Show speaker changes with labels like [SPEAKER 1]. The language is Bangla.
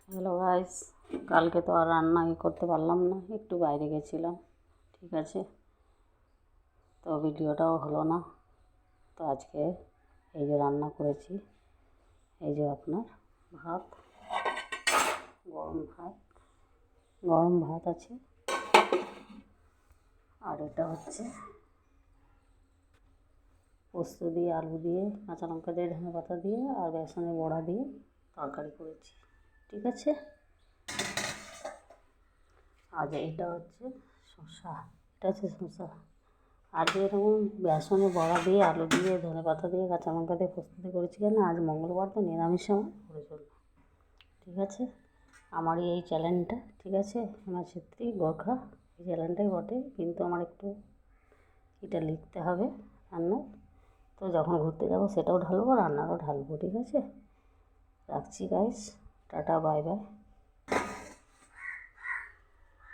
[SPEAKER 1] হ্যালো গাইস, কালকে তো আর রান্না করতে পারলাম না, একটু বাইরে গেছিলাম। ঠিক আছে, তো ভিডিওটাও হলো না। তো আজকে এই যে রান্না করেছি, এই যে আপনার ভাত, গরম ভাত আছে। আর এটা হচ্ছে পোস্ত দিয়ে, আলু দিয়ে, কাঁচা লঙ্কা দিয়ে, ধনে পাতা দিয়ে আর বেসনের বড়া দিয়ে তরকারি করেছি। ঠিক আছে, আর এটা হচ্ছে শসা, আজ এরকম বেসনের বড়া দিয়ে, আলু দিয়ে, ধনে পাতা দিয়ে, কাঁচা লঙ্কা দিয়ে, পোস্ত দিয়ে করেছি কেন, আজ মঙ্গলবার তো নিরামিষ আমার করে চলল। ঠিক আছে, আমার এই চ্যানেলটা, ঠিক আছে, হিমাচিত্রী গোর্খা, এই চ্যানেলটাই বটে, কিন্তু আমার একটু এটা লিখতে হবে রান্নার। তো যখন ঘুরতে যাবো সেটাও ঢালবো, রান্নারও ঢালবো। ঠিক আছে, রাখছি গাইস, টাটা, বাই বাই।